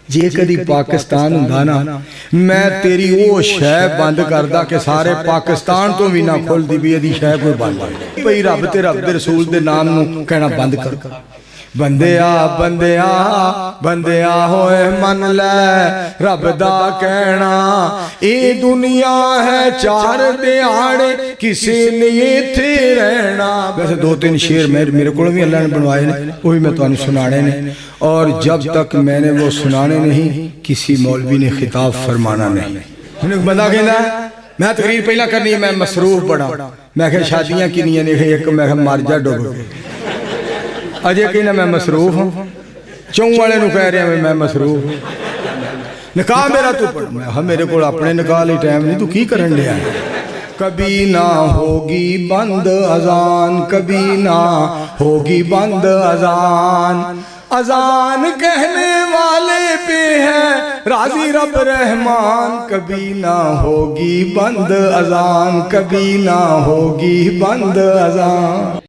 जे कदी पाकिस्तान हुंदा ना मैं तेरी वो शह बंद करदा कि सारे पाकिस्तान तो भी ना खुलदी भी यदि शह कोई बंद भाई रब ते रब दे रसूल दे नाम नूं कहना बंद कर। बंदिया बंदिया बंदिया होए मन लै रब दा कहना, ए दुनिया है चार दिहाड़े किसी ने इत्थे रहना। वैसे दो तीन शेर मेरे को भी अल्लाह ने बनवाए ने, वो भी मैं तुहानू सुनाने ने, और जब तक मैंने वो सुनाने नहीं किसी मौलवी ने खिताब फरमाना नहीं। मैंने बंदा कहना मैं तकरीर पहला करनी है, मैं मसरूफ बड़ा, मैं क्या शादियां किनियां ने, एक मैं मर जा डुब के, अजे कहना मैं मसरूफ हूँ, चौं वाले नूं कह रहा मैं मसरूफ हूँ, निकाह मेरा तू पढ़, मैं हाँ मेरे को अपने निकाह लिए टाइम नहीं, तू की करन लिया है। कभी ना होगी बंद अजान, कभी ना होगी बंद अजान, अजान कहने वाले पे है राजी रब रहमान। कभी ना होगी बंद अजान, कभी ना होगी बंद अजान।